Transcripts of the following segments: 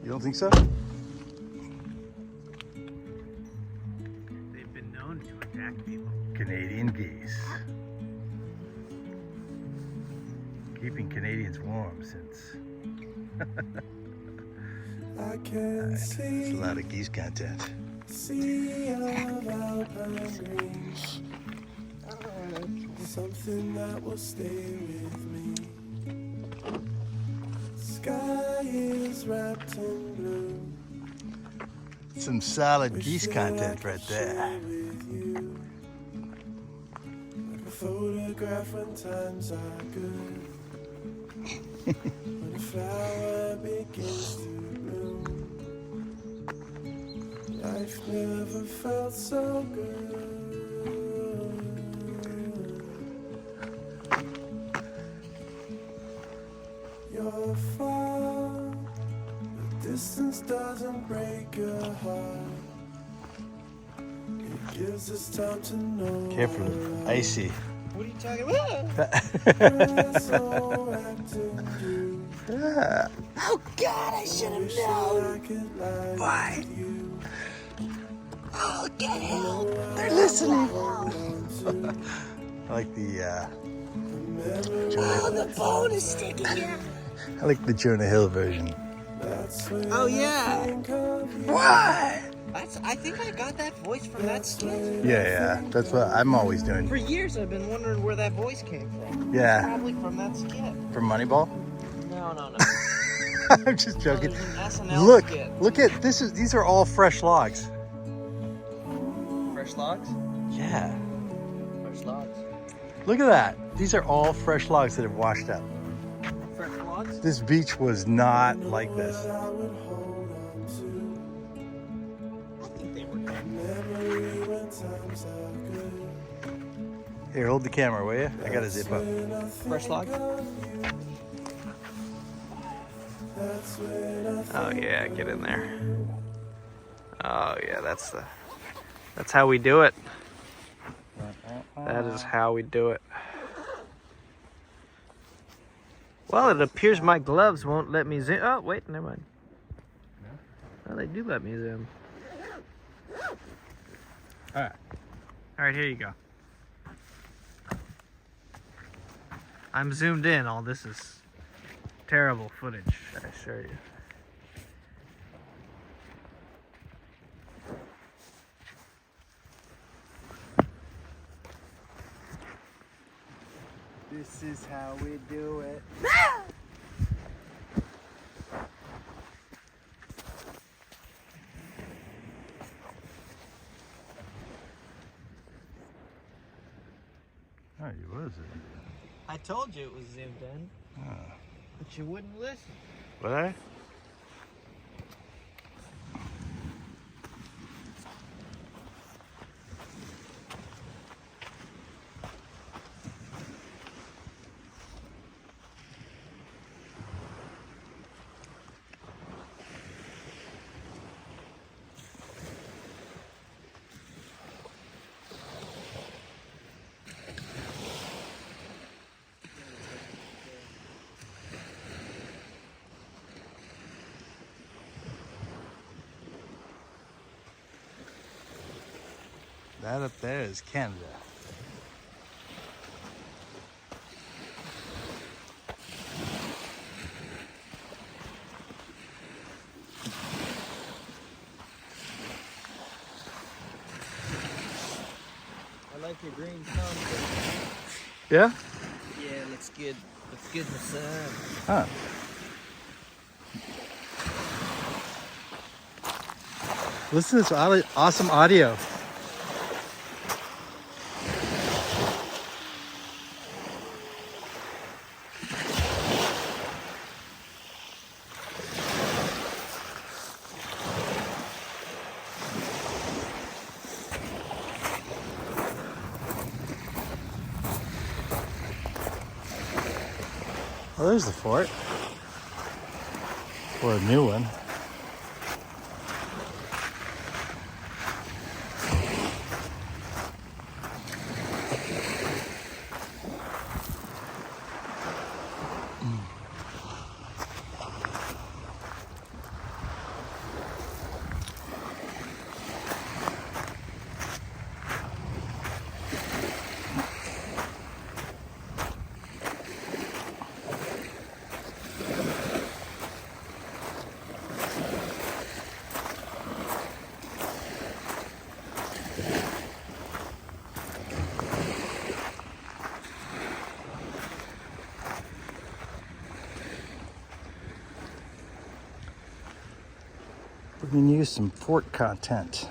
You don't think so? They've been known to attack people. Canadian geese. Keeping Canadians warm since. That's a lot of geese content. Something that will stay with me. Sky is wrapped in blue. Some solid geese content right there. Like a photograph when times are good. When a flower begins to bloom. Life never felt so good. You're far, the distance doesn't break your heart. It gives us time to know. Careful, icy. What are you talking about? Oh God, I should have known. Why? Oh, get help! They're listening. I like the. Oh, the phone is sticking out. I like the Jonah Hill version. Oh yeah. Why? I think I got that voice from that skit. Yeah. That's what I'm always doing. For years I've been wondering where that voice came from. Yeah. Probably from that skit. From Moneyball? No. I'm just joking. There's an SNL skit. Look at this. These are all fresh logs. Fresh logs? Yeah. Fresh logs. Look at that. These are all fresh logs that have washed up. Fresh logs? This beach was not like this. I think they were good. Here, hold the camera, will you? I gotta zip up. Fresh logs? Oh yeah, get in there. Oh yeah, that's how we do it. That is how we do it. Well, it appears my gloves won't let me zoom. Oh, wait, never mind. Oh, they do let me zoom. All right, here you go. I'm zoomed in. All this is terrible footage, I assure you. This is how we do it. Oh, was it? I told you it was zoomed in, but you wouldn't listen. Would I? That up there is Canada. I like your green thumb. Yeah? Yeah, looks good. Looks good in the sun. Huh. Listen to this awesome audio. Well, there's the fort. Or a new one. We can use some fort content.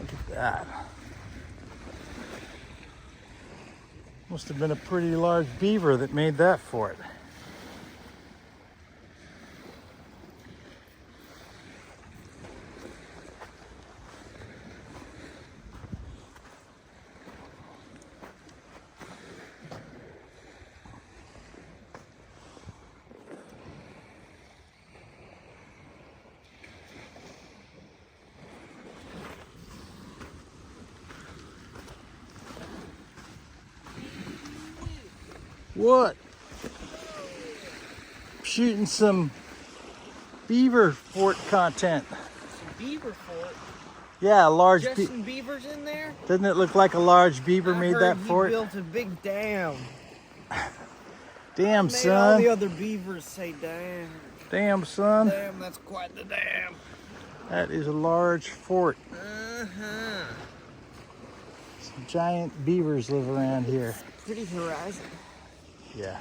Look at that. Must have been a pretty large beaver that made that fort. What? Shooting some beaver fort content. Some beaver fort. Yeah, a large Just some beavers in there? Doesn't it look like a large beaver made that fort? He built a big dam. Damn, Made son. all the other beavers say dam. Damn, son. Damn, that's quite the dam. That is a large fort. Uh-huh. Some giant beavers live around here. Pretty horizon. Yeah.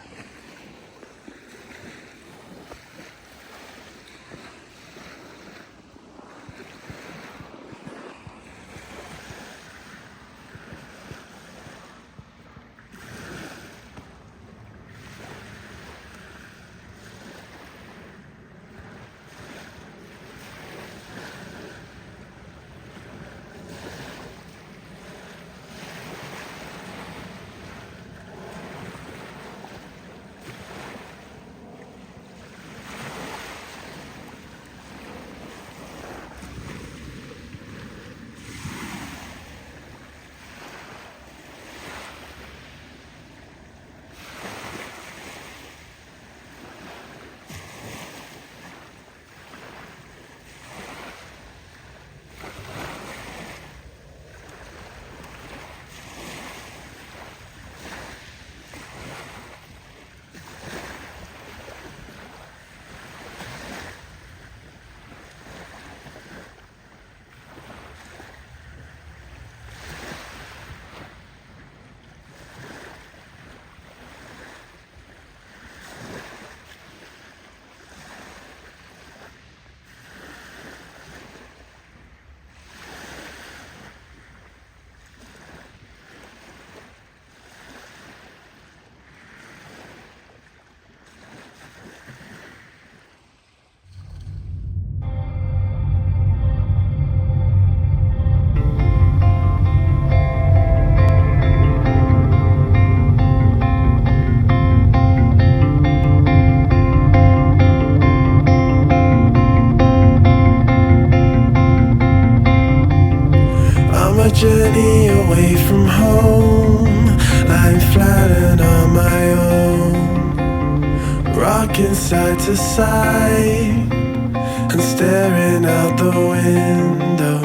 Journey away from home, lying flat and on my own, rocking side to side and staring out the window.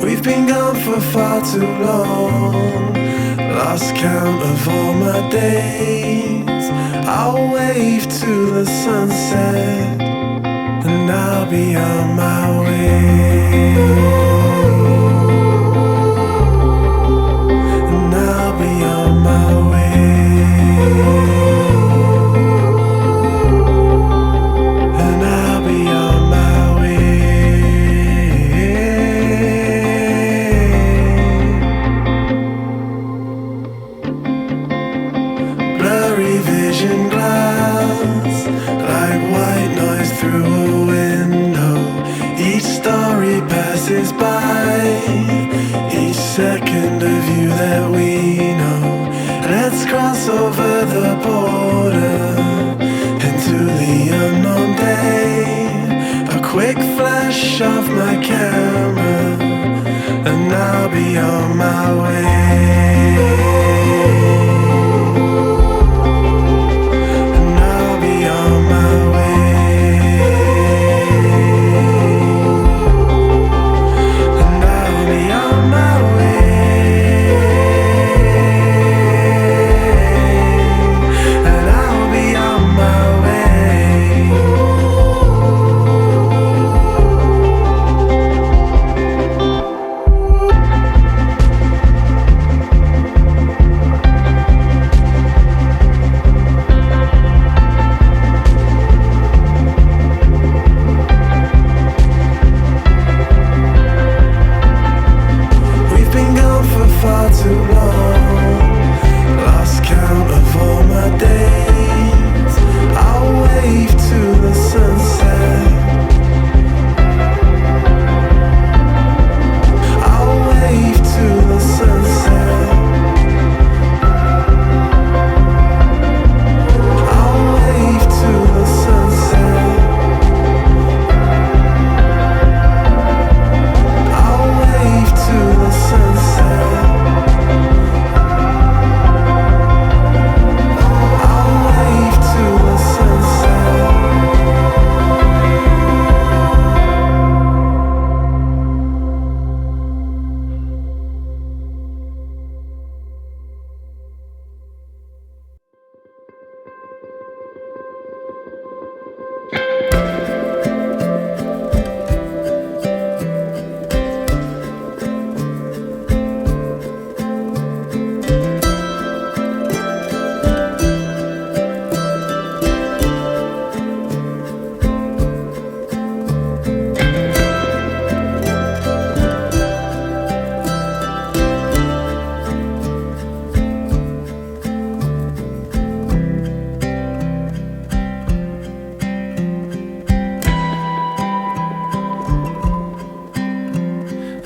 We've been gone for far too long, lost count of all my days. I'll wave to the sunset and I'll be on my way. Be on my way, and I'll be on my way. Blurry vision glass, like white noise through a window. Each story passes by,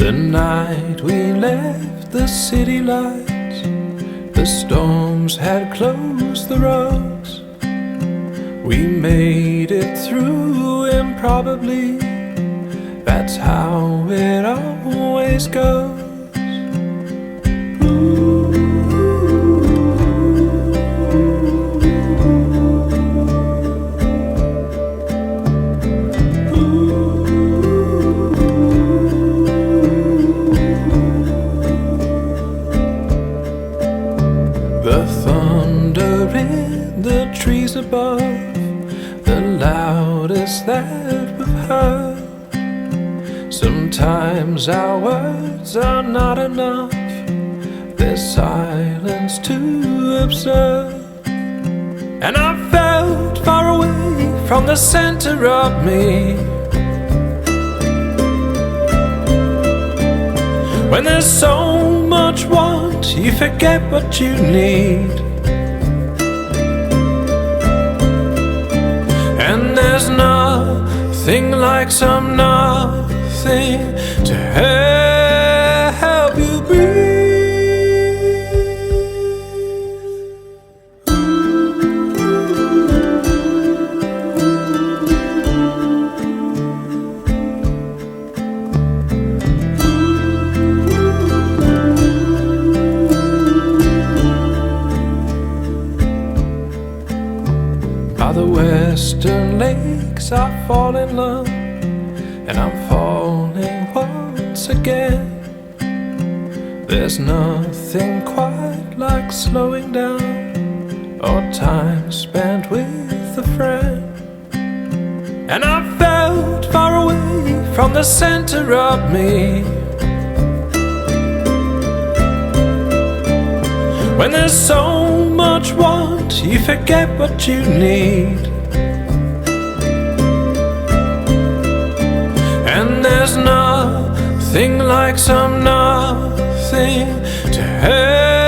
The night we left the city lights, the storms had closed the roads. We made it through improbably, that's how it always goes. The thunder in the trees above, the loudest that we've heard. Sometimes our words are not enough, there's silence to observe. And I felt far away from the center of me. When there's so much want, you forget what you need. And there's nothing like some nothing to help you breathe. By the western lakes I fall in love, and I'm falling once again. There's nothing quite like slowing down, or time spent with a friend. And I felt far away from the center of me. When there's so much want, you forget what you need. And there's nothing like some nothing to help